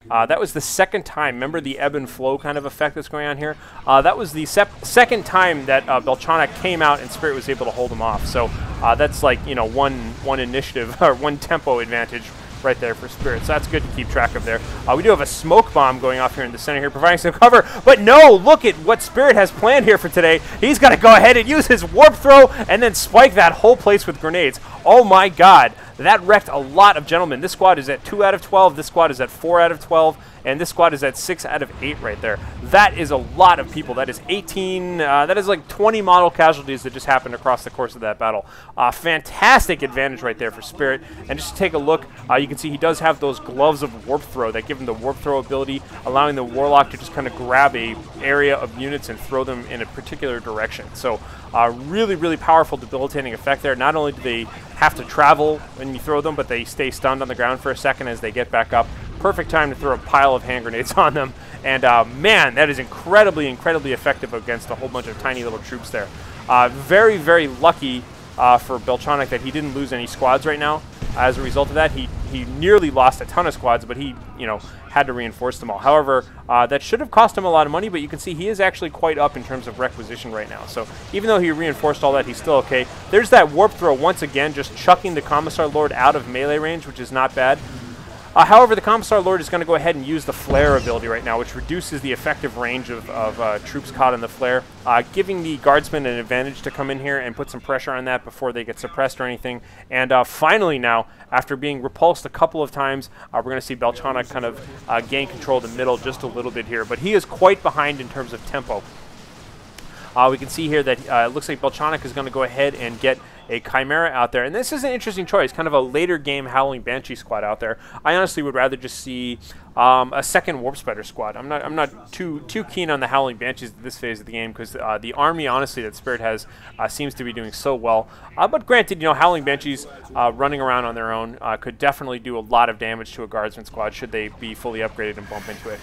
That was the second time. Remember the ebb and flow kind of effect that's going on here? That was the second time that Belchonok came out and Spirit was able to hold him off. So that's like, you know, one initiative or one tempo advantage right there for Spirit. So that's good to keep track of there. We do have a smoke bomb going off here in the center here, providing some cover. But no, look at what Spirit has planned here for today. He's going to go ahead and use his warp throw and then spike that whole place with grenades. Oh my god. That wrecked a lot of gentlemen. This squad is at 2 out of 12. This squad is at 4 out of 12. And this squad is at 6 out of 8 right there. That is a lot of people. That is 18, that is like 20 model casualties that just happened across the course of that battle. Fantastic advantage right there for Spirit. And just to take a look, you can see he does have those gloves of warp throw that give him the warp throw ability, allowing the Warlock to just kind of grab a area of units and throw them in a particular direction. So really, really powerful debilitating effect there. Not only do they have to travel when you throw them, but they stay stunned on the ground for a second as they get back up. Perfect time to throw a pile of hand grenades on them. And man, that is incredibly, incredibly effective against a whole bunch of tiny little troops there. Very, very lucky for Belchonok that he didn't lose any squads right now. As a result of that, he nearly lost a ton of squads, but he, you know, had to reinforce them all. However, that should have cost him a lot of money, but you can see he is actually quite up in terms of requisition right now. So even though he reinforced all that, he's still okay. There's that warp throw once again, just chucking the Commisar Lord out of melee range, which is not bad. However, the Commisar Lord is going to go ahead and use the flare ability right now, which reduces the effective range of troops caught in the flare, giving the guardsmen an advantage to come in here and put some pressure on that before they get suppressed or anything. And finally now, after being repulsed a couple of times, we're going to see Belchonok kind of gain control of the middle just a little bit here. But he is quite behind in terms of tempo. We can see here that it looks like Belchonok is going to go ahead and get a Chimera out there. And this is an interesting choice, kind of a later game Howling Banshee squad out there. I honestly would rather just see a second Warp Spider squad. I'm not too keen on the Howling Banshees at this phase of the game because the army, honestly, that Spirit has seems to be doing so well. But granted, you know, Howling Banshees running around on their own could definitely do a lot of damage to a Guardsman squad should they be fully upgraded and bump into it.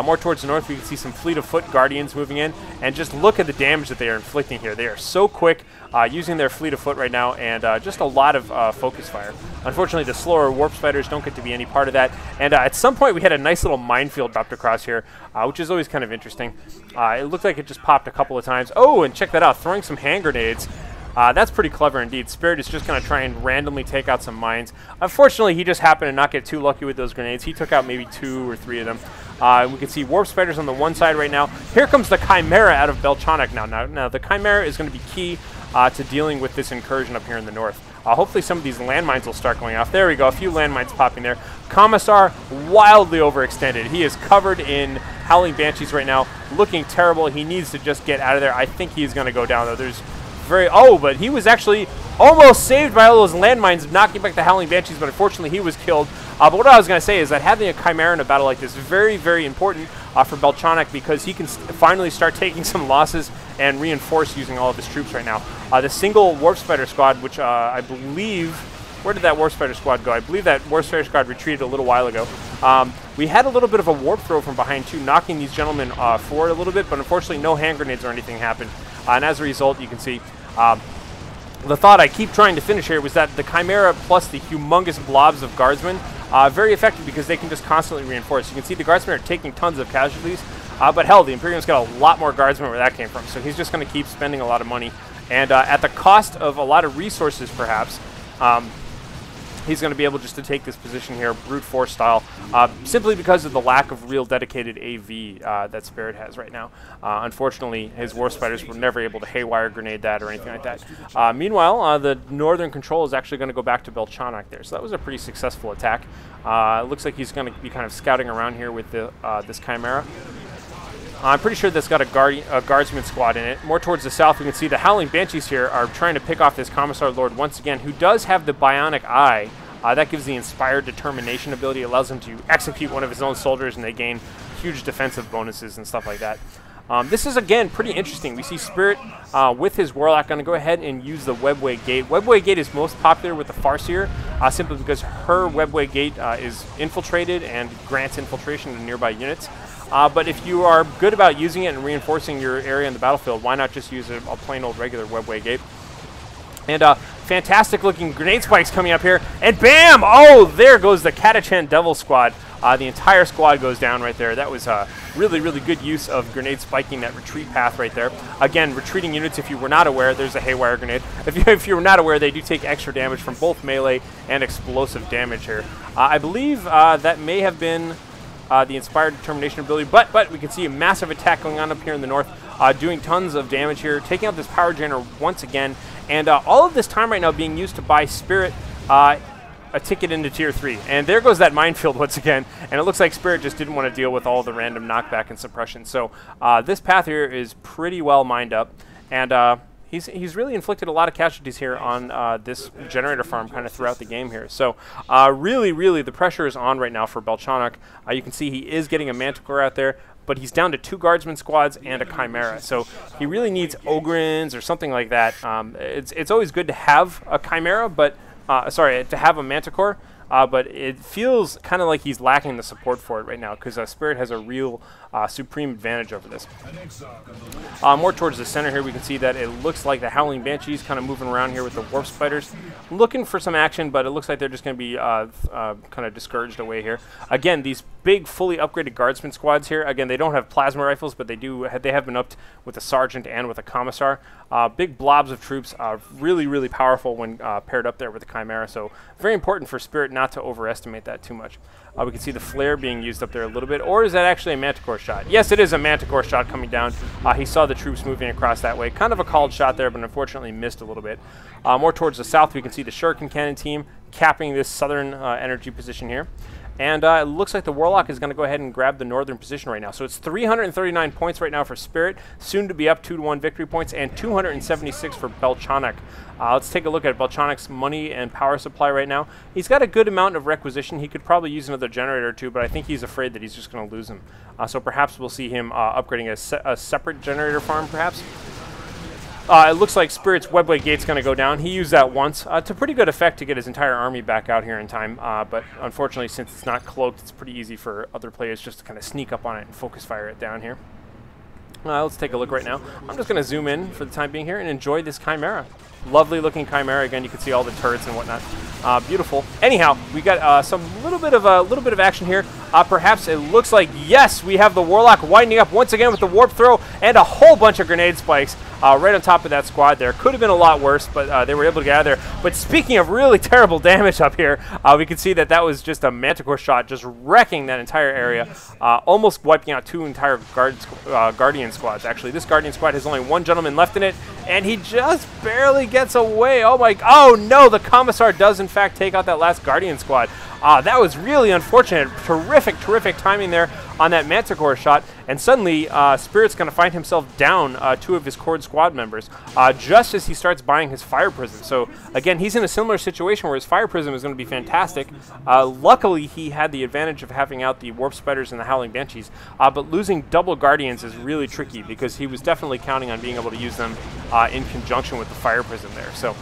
More towards the north, we can see some Fleet of Foot Guardians moving in, and just look at the damage that they are inflicting here. They are so quick using their Fleet of Foot right now, and just a lot of focus fire. Unfortunately, the slower Warp Spiders don't get to be any part of that, and at some point we had a nice little minefield dropped across here, which is always kind of interesting. It looked like it just popped a couple of times. Oh, and check that out, throwing some hand grenades. That's pretty clever indeed. Spirit is just going to try and randomly take out some mines. Unfortunately, he just happened to not get too lucky with those grenades. He took out maybe 2 or 3 of them. We can see Warp Spiders on the one side right now. Here comes the Chimera out of Belchonok now. Now the Chimera is going to be key to dealing with this incursion up here in the north. Hopefully some of these landmines will start going off. There we go, a few landmines popping there. Commisar wildly overextended. He is covered in Howling Banshees right now, looking terrible. He needs to just get out of there. I think he's going to go down, though. There's but he was actually almost saved by all those landmines, knocking back the Howling Banshees, but unfortunately he was killed. But what I was going to say is that having a Chimera in a battle like this is very, very important for Belchonok because he can finally start taking some losses and reinforce using all of his troops right now. The single Warp Spider squad, which I believe... Where did that Warp Spider squad go? I believe that Warp Spider squad retreated a little while ago. We had a little bit of a warp throw from behind, too, knocking these gentlemen forward a little bit, but unfortunately no hand grenades or anything happened. And as a result, you can see... the thought I keep trying to finish here was that the Chimera plus the humongous blobs of Guardsmen very effective because they can just constantly reinforce. You can see the Guardsmen are taking tons of casualties, but hell, the Imperium's got a lot more Guardsmen where that came from, so he's just going to keep spending a lot of money. And at the cost of a lot of resources, perhaps, he's going to be able just to take this position here, brute force style, simply because of the lack of real dedicated AV that Spirit has right now. Unfortunately, his War Spiders were never able to haywire grenade that or anything like that. Meanwhile, the northern control is actually going to go back to Belchonok there, so that was a pretty successful attack. It looks like he's going to be kind of scouting around here with the, this Chimera. I'm pretty sure that's got a Guardsman squad in it. More towards the south, we can see the Howling Banshees here are trying to pick off this Commisar Lord once again, who does have the Bionic Eye. That gives the Inspired Determination ability. It allows him to execute one of his own soldiers, and they gain huge defensive bonuses and stuff like that. This is, again, pretty interesting. We see Spirit with his Warlock going to go ahead and use the Webway Gate. Webway Gate is most popular with the Farseer, simply because her Webway Gate is infiltrated and grants infiltration to nearby units. But if you are good about using it and reinforcing your area in the battlefield, why not just use a plain old regular Webway Gate? And fantastic looking grenade spikes coming up here, and bam! Oh, there goes the Catachan Devil Squad. The entire squad goes down right there. That was really, really good use of grenade spiking that retreat path right there. Again, retreating units, if you were not aware, there's a haywire grenade. If you were not aware, they do take extra damage from both melee and explosive damage here. I believe that may have been the Inspired Determination ability, but we can see a massive attack going on up here in the north, doing tons of damage here, taking out this power generator once again, and all of this time right now being used to buy Spirit a ticket into Tier 3. And there goes that minefield once again, and it looks like Spirit just didn't want to deal with all the random knockback and suppression. So this path here is pretty well mined up, and he's really inflicted a lot of casualties here on this generator farm kind of throughout the game here. So really, the pressure is on right now for Belchonok. You can see he is getting a Manticore out there, but he's down to 2 Guardsman squads and a Chimera. So he really needs Ogrins or something like that. It's always good to have a Chimera, but sorry, to have a Manticore, but it feels kind of like he's lacking the support for it right now, because Spirit has a real supreme advantage over this. More towards the center here, we can see that it looks like the Howling Banshees kind of moving around here with the Warp Spiders, looking for some action, but it looks like they're just going to be kind of discouraged away here. Again, these big, fully upgraded Guardsman squads here, again, they don't have plasma rifles, but they have been upped with a Sergeant and with a Commissar. Big blobs of troops, really powerful when paired up there with the Chimera, so very important for Spirit not to overestimate that too much. We can see the flare being used up there a little bit, or is that actually a Manticore shot? Yes, it is a Manticore shot coming down. He saw the troops moving across that way. Kind of a called shot there, but unfortunately missed a little bit. More towards the south, we can see the Shuriken Cannon team capping this southern energy position here. And it looks like the Warlock is going to go ahead and grab the northern position right now. So it's 339 points right now for Spirit, soon to be up 2-1 victory points, and 276 for Belchonok. Let's take a look at Belchonok's money and power supply right now. He's got a good amount of requisition. He could probably use another generator or two, but I think he's afraid that he's just going to lose him. So perhaps we'll see him upgrading a separate generator farm, perhaps. It looks like Spirit's Webway Gate's going to go down. He used that once to pretty good effect to get his entire army back out here in time, but unfortunately, since it's not cloaked, it's pretty easy for other players just to kind of sneak up on it and focus fire it down here. Let's take a look right now. I'm just going to zoom in for the time being here and enjoy this Chimera. Lovely looking Chimera. Again, you can see all the turrets and whatnot. Beautiful. Anyhow, we got some little bit of action here. Perhaps it looks like, yes, we have the Warlock winding up once again with the warp throw and a whole bunch of grenade spikes right on top of that squad there. Could have been a lot worse, but they were able to get out of there. But speaking of really terrible damage up here, we can see that was just a Manticore shot, just wrecking that entire area, almost wiping out 2 entire Guardian squads. Actually, this Guardian squad has only 1 gentleman left in it, and he just barely gets away. Oh no, the Commissar does in fact take out that last Guardian squad. That was really unfortunate. Terrific timing there on that Manticore shot, and suddenly Spirit's going to find himself down 2 of his core squad members just as he starts buying his Fire Prism. So again, he's in a similar situation where his Fire Prism is going to be fantastic. Luckily, he had the advantage of having out the Warp Spiders and the Howling Banshees, but losing double Guardians is really tricky because he was definitely counting on being able to use them in conjunction with the Fire Prism there. So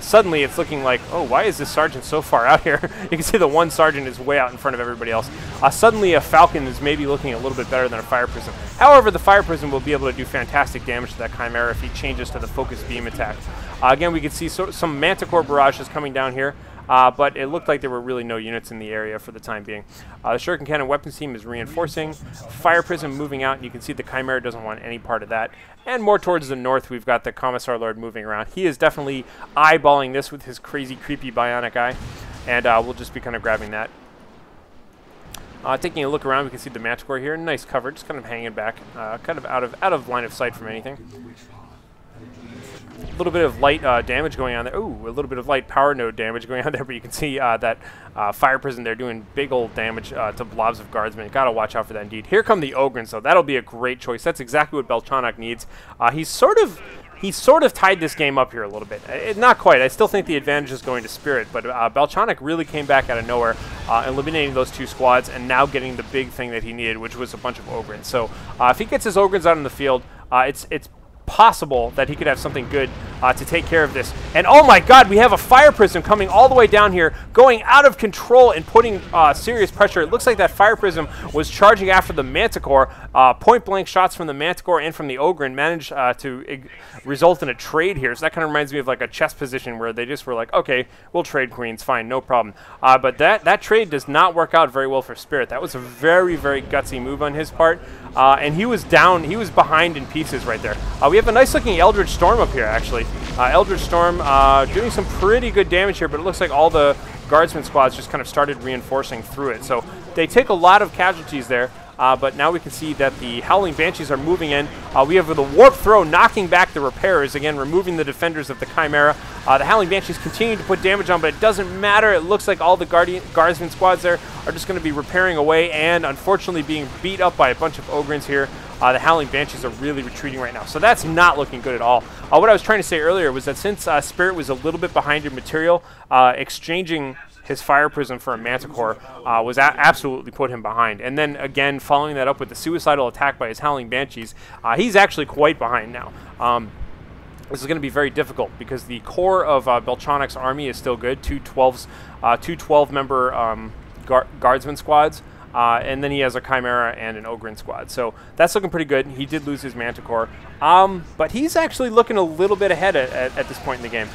suddenly it's looking like, oh, why is this Sergeant so far out here? You can see the one Sergeant is way out in front of everybody else. Suddenly a Falcon is maybe looking a little bit better than a Fire Prism. However, the Fire Prism will be able to do fantastic damage to that Chimera if he changes to the Focus Beam attack. Again, we can see some Manticore barrages coming down here, but it looked like there were really no units in the area for the time being. The Shuriken Cannon weapons team is reinforcing. Fire Prism moving out, and you can see the Chimera doesn't want any part of that. And more towards the north, we've got the Commisar Lord moving around. He is definitely eyeballing this with his crazy, creepy bionic eye, and we'll just be kind of grabbing that. Taking a look around, we can see the Manticore here. Nice cover, just kind of hanging back, kind of out of line of sight from anything. A little bit of light damage going on there. Ooh, a little bit of light power node damage going on there, but you can see that Fire Prison there doing big old damage to blobs of Guardsmen. Gotta watch out for that indeed. Here come the Ogrins, so that'll be a great choice. That's exactly what Belchonok needs. He's sort of tied this game up here a little bit. Not quite. I still think the advantage is going to Spirit, but Belchonok really came back out of nowhere, eliminating those 2 squads, and now getting the big thing that he needed, which was a bunch of Ogrins. So if he gets his Ogrins out in the field, it's possible that he could have something good to take care of this. And oh my god, we have a fire prism coming all the way down here, going out of control and putting serious pressure. It looks like that fire prism was charging after the Manticore. Point blank shots from the Manticore and from the Ogryn managed to result in a trade here. So that kind of reminds me of like a chess position where they just were like, okay, we'll trade queens, fine, no problem. But that trade does not work out very well for Spirit. That was a very, very gutsy move on his part. And he was down, he was behind in pieces right there. We have a nice looking Eldritch Storm up here, actually. Eldritch Storm doing some pretty good damage here, but it looks like all the Guardsman squads just kind of started reinforcing through it. So they take a lot of casualties there. But now we can see that the Howling Banshees are moving in. We have the Warp Throw knocking back the Repairers, again removing the defenders of the Chimera. The Howling Banshees continue to put damage on, but it doesn't matter. It looks like all the Guardsman squads there are just going to be repairing away and unfortunately being beat up by a bunch of Ogryns here. The Howling Banshees are really retreating right now, so that's not looking good at all. What I was trying to say earlier was that since Spirit was a little bit behind in material, exchanging his Fire Prism for a Manticore was absolutely put him behind. And then again, following that up with the suicidal attack by his Howling Banshees, he's actually quite behind now. This is going to be very difficult because the core of Belchonok's army is still good, two 12-member Guardsman squads. And then he has a Chimera and an Ogryn squad. So that's looking pretty good. He did lose his Manticore. But he's actually looking a little bit ahead at this point in the game.